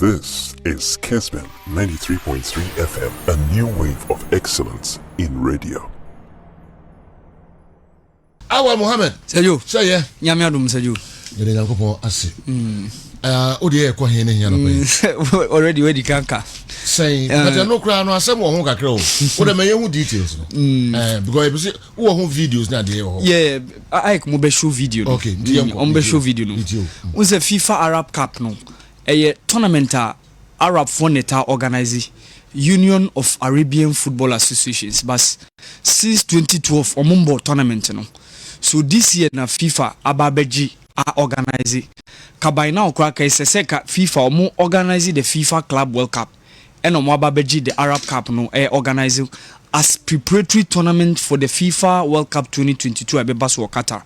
This is Kesman 93.3 FM, a new wave of excellence in radio. Awa Muhammad. Seju. Say yeah. Nyame adum Seju. Yede Nyankopon ase. Odi e ko hen ne hiano pe. Already we di kanka. Say, but no kra no asem wo ho kakra o. Wo de menye hu details no. Because you see wo ho videos na de ho. Yeah, I mo be show video. Okay, on be show video no. We say FIFA Arab Cup no. A tournament Arab Foneta organize Union of Arabian Football Associations, but since 2012 omumbo tournament no. So this year na FIFA ababeji organize kabai na okra ka iseseka FIFA omo organize the FIFA Club World Cup and omo ababeji the Arab Cup no organize as preparatory tournament for the FIFA World Cup 2022 abeba so Qatar.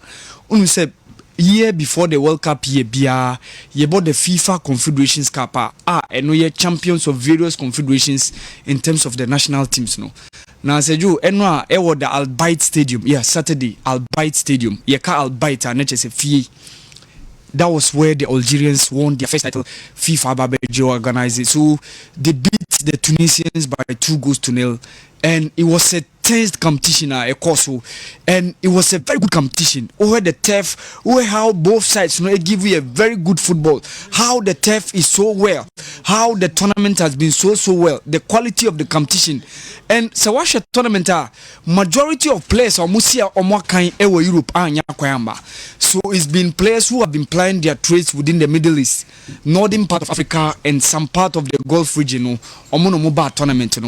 Unu say year before the World Cup year bia ye bought the FIFA Confederations Cup and we are champions of various confederations in terms of the national teams no. Now Seju enwa e was the Al Bayt Stadium. Yeah, Saturday Al Bayt Stadium. Ye ka Al Bayt and HSF fee. That was where the Algerians won their first title. FIFA Babeji organized it. So they beat the Tunisians by 2-0, and it was a tense competition a course, and it was a very good competition. Over the turf, over how both sides give you a very good football. How the turf is so well, how the tournament has been so well, the quality of the competition, and so watch a tournament. Majority of players are Musia or Mwakain Ewa Europe anya kwayamba. So it's been players who have been plying their trades within the Middle East, northern part of Africa, and some part of the Gulf region. Omono Moba tournament.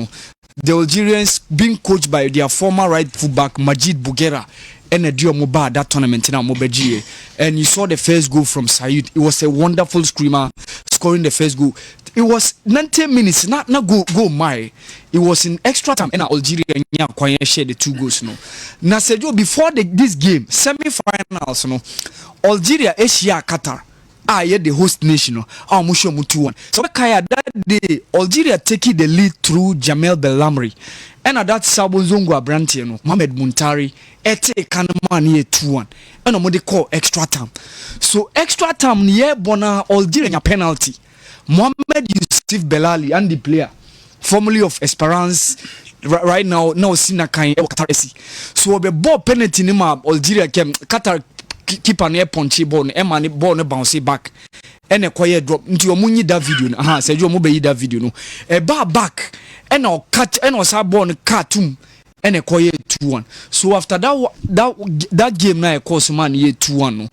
The Algerians being coached by their former right fullback Majid Bouguera and a Dio Moba that tournament in Mobeji. And you saw the first goal from Said. It was a wonderful screamer scoring the first goal. It was 90 minutes, not go my. It was in extra time and Algeria shared the 2 goals. No. Now Sergio, before this game, semi-finals, Algeria, Asia, Qatar. Yeah, the host nation. Musho Mutuan. So that day, Algeria taking the lead through Jamel Bellamri. And at that Sabozongo Abrantiano, Mohamed Muntari, Ete Kanaman ye 2-1. And what they call extra time. So extra time near Bona Algeria penalty. Mohamed Yusuf Belali and the player, formerly of Esperance, right now Sinakai Qatar SC. So the ball penalty nima Algeria came Qatar keeper near punchy ball and ball bounce back and a quiet drop into a munyi that video. Said you mobile that video no a bar back and I'll cut and was born cartoon and a quiet 2-1. So after that game now course man ye 2-1 no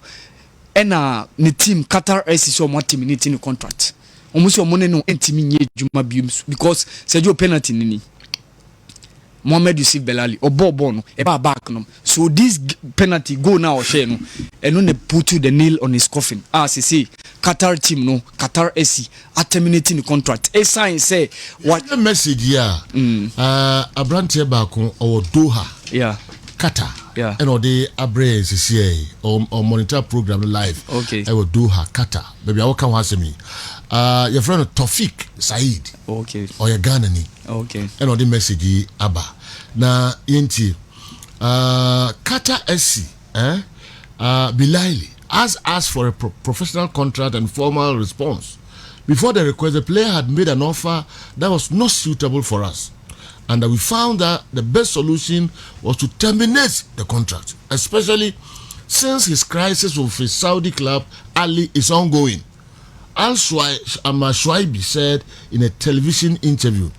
and the team Qatar SC so much team in the contract almost your money no team Juma Biums because said your penalty nini Mohamed Yusuf Belali or Bobono a back no. So this penalty go now share no and when they put you the nail on his coffin. See Qatar team no Qatar SC are terminating the contract. A sign say what the message here Abrantie Bako or Doha. Yeah. Qatar. Yeah. And all the Abre CCA or monitor program live. Okay. I will Doha, Qatar. Baby, I will come answer me. Your friend Tawfiq Said. Okay. Or your Ghanani. Okay. And all the message Abba. Na yenti Qatar SC Bilali has asked for a professional contract and formal response. Before the request, the player had made an offer that was not suitable for us, and we found that the best solution was to terminate the contract, especially since his crisis with his Saudi club Ali is ongoing. Al-Shuaibi said in a television interview.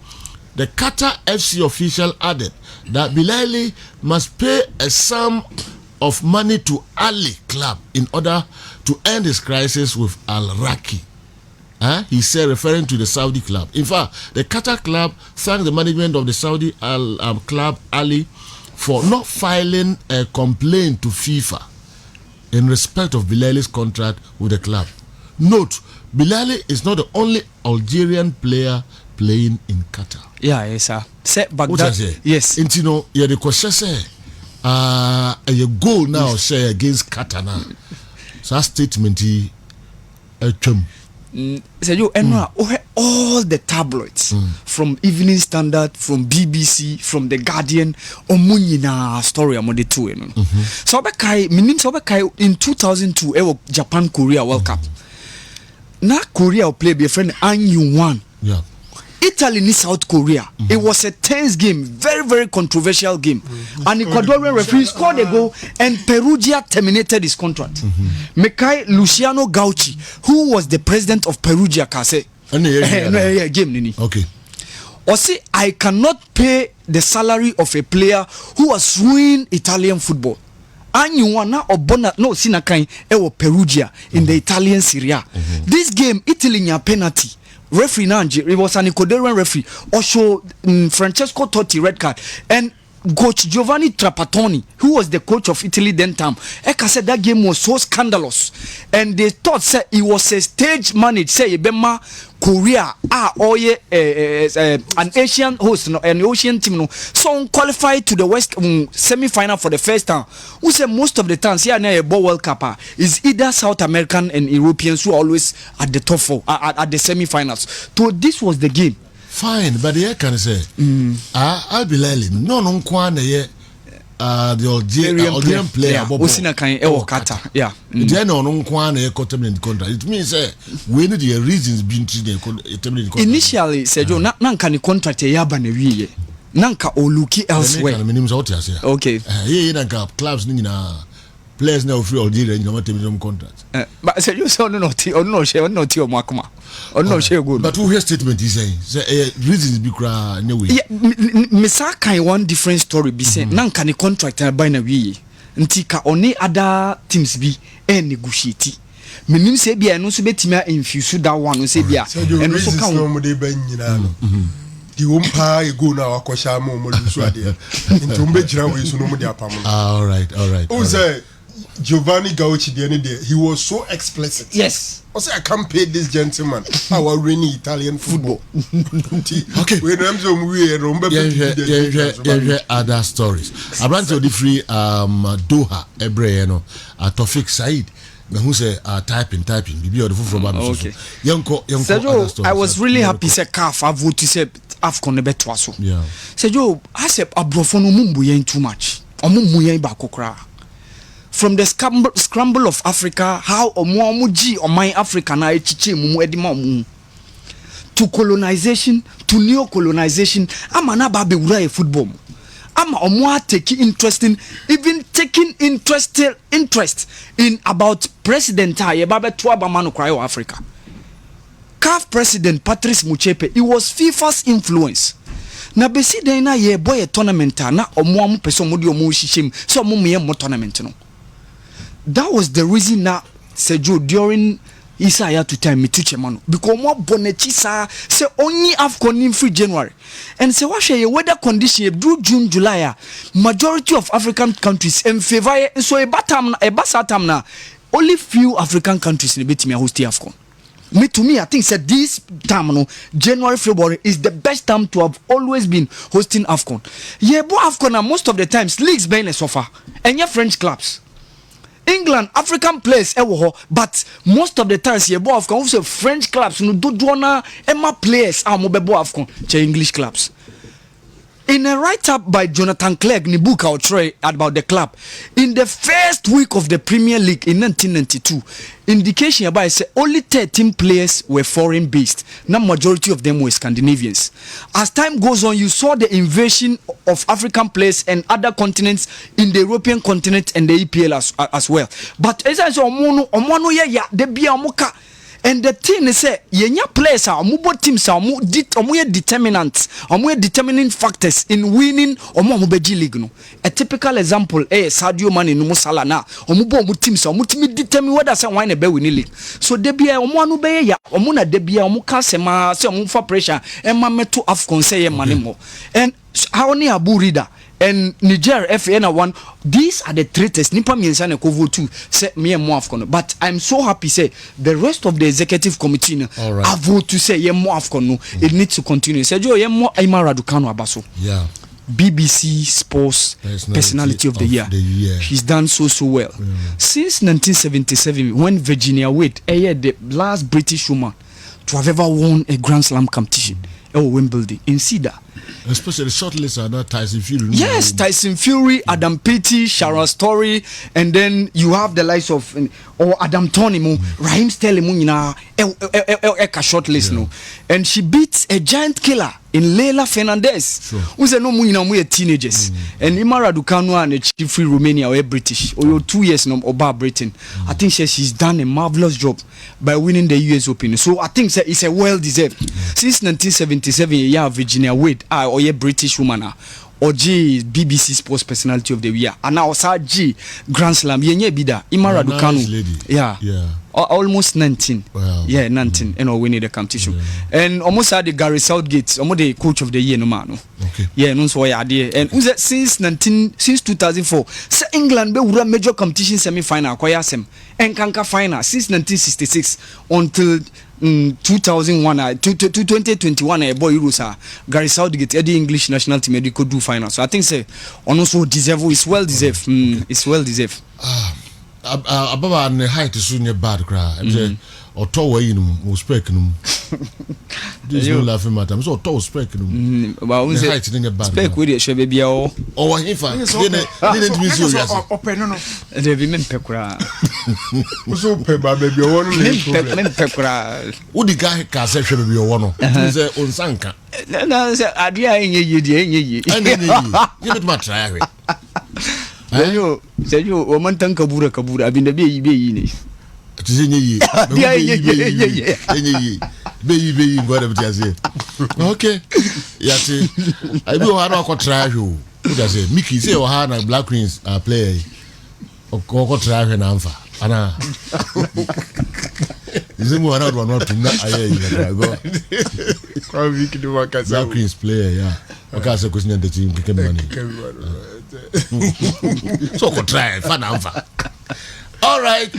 The Qatar FC official added that Bilali must pay a sum of money to Ali club in order to end his crisis with Al-Raqi. He said, referring to the Saudi club. In fact, the Qatar club thanked the management of the Saudi club Ali for not filing a complaint to FIFA in respect of Bilali's contract with the club. Note, Bilali is not the only Algerian player playing in Qatar. Yeah, yes, sir. But yes. And you know, yeah, the question say, a goal now share against Qatar now. So that statement he, so you all the tabloids from Evening Standard, from BBC, from The Guardian, omunyina story among the two. So in 2002, Japan Korea World Cup. na Korea play be friend and you won. Yeah. Italy ni South Korea. It was a tense game, very controversial game. And Ecuadorian referee scored a goal and Perugia terminated his contract. Mekai Luciano Gauchi, who was the president of Perugia, Kase. Game nini. Okay. Or say I cannot pay the salary of a player who has ruined Italian football. And you want now Obona no Sinakai ewo Perugia in the Italian Serie A. This game Italy nya penalty. Referee Nanji, it was an Ecuadorian referee. Also, Francesco Totti red card and coach Giovanni Trapattoni, who was the coach of Italy then time. Eka said that game was so scandalous, and they thought say it was a stage managed. Say Bema Korea an Asian host, no, an Asian team, no, so qualified to the West semi-final for the first time. Who said most of the times here near a World Cup is either South American and Europeans who are always at the top four at the semi-finals. So this was the game. Fine, but the can say, I'll be lying. No, the Algerian player, Osina kan ewo kata. Yeah. Then on Kwan a terminated contract. It means we need the reasons being terminated contract. Initially, Sergio, nanka ni contract yaba na wiye. Nanka oluki elsewhere. Okay. Nanka clubs nina players now free Algeria in the terminated contract. But Sergio so no share no ti o makuma. No share good. But who hear statement is saying reasons be cry no way. Yeah, Misa kan one different story be saying nanka ni contract na buy na wiye. Nti ka oni other teams bi negotiate. Menim say bia no so betimi infuse that one say bia and so kan no de ban nyina no. Di wompa ego na wakosha ma mo lusu ade. Nti umbe gira we so no mo de apam. All right. Who say Giovanni Gauchi there, he was so explicit. Yes. I say I can't pay this gentleman our rainy Italian football. Okay. When I'm so weird, other stories. I ran to the free Doha Ebreno Tofik Said. Who say typing bibi or the food from okay. Sergio, I was really happy say CAF I vote to say AFCON beto aso. Yeah. Sergio, I say abrofo no mumbu yen too much. Omumbu yen ba kokra. From the scramble of Africa, how omuamuji or my Africa na echiche mumu edima mumu. To colonization, to neo-colonization, ama na ba be wura e football. Ama omwa taking interest in about president ye babe to abamano cry of Africa. CAF president Patrice Motsepe, it was FIFA's influence. Na besi den na ye boy a tournament na omwa mu pese omudi omu hihim so omu me mo tournament no. That was the reason na Sergio during Isaiah to time me teach mano because mo bonechi sa say only AFCON in free January and say what share weather condition do June July majority of African countries in favor so e basatam na only few African countries in betimi host AFCON. To me I think said this time no January February is the best time to have always been hosting AFCON. Yeah, but AFCON most of the times leagues been so far and your French clubs. England African players but most of the times you bo AFCON also French clubs no do na Emma players mo be bo AFCON che English clubs. In a write-up by Jonathan Clegg in book I'll try about the club in the first week of the Premier League in 1992, indication about say only 13 players were foreign based. Now majority of them were Scandinavians. As time goes on, you saw the invasion of African players and other continents in the European continent and the EPL as well. But as I say, omono ya de bia omoka. And the thing is say yenya players are omubo teams are omu determinants, omu determining factors in winning omu beji league no. A typical example Sadio Mane no Salah na omubo omu teams omu timi determine whether say why na be win league. So de bia omu anu be ya omu na de bia omu ka sema say omu for pressure e ma meto AFCON say ye mane mo. And how ni Abu Rida and Niger FA one, these are the traitors. Nipa miensa ne kovo too. Say me and more AFCON. But I'm so happy say the rest of the executive committee I vote to say ye more AFCON no. It needs to continue. Say Joe ye more Aimar Raducanu Abaso. Yeah. BBC Sports Personality of the Year. She's done so well. Since 1977 when Virginia Wade, the last British woman to have ever won a Grand Slam competition at Wimbledon in Cedar. Especially the short list are not Tyson Fury. Yes, Tyson Fury, Adam Peaty, Sharon Story, and then you have the likes of or Adam Toney, Raheem Sterling, a short list, no, and she beats a giant killer in Leila Fernandez, who's a no we teenagers, and Imara Raducanu and a chief free Romania or British or 2 years no or Britain. I think she's done a marvelous job by winning the US Open. So I think it's a well deserved. Since 1977, yeah, Virginia Wade, or a British woman. Or G BBC Sports Personality of the Year, and now G Grand Slam yenye bida Imara Raducanu, yeah, almost 19, wow. Yeah, 19, and or winning the competition, and almost had the Gary Southgate, almost the coach of the year, no man, okay, yeah, no so yeah, and who's that since 2004, so England be wura major competition semi-final, kwaya sem, and kanka final since 1966 until 2001 2021 a boy Rusa Gary Southgate the English national team they could do final, so I think say on also deserve, it's well deserved. It's well deserved. Ababa and the height is soon bad cry. I'm saying or tall way in speaking. This no laughing matter. I'm so tall speaking. Well, the height in the bad. Speak with it, should be all. Oh, if I didn't miss you. They be men pekra. So peba baby Men pekra. Would the guy can say should be one? Is on Sanka. No, idea in ye. Give it my try. Say you woman tank kabura. I've been the baby. Baby, whatever it is. Okay, yes, I will have a try you. Who does it? Mickey say or Hannah Black Queens play or go try an alpha. Anna is it more one not to go? Black Queens player, yeah. Okay, so question the team became money. So go try, fun alpha. All right.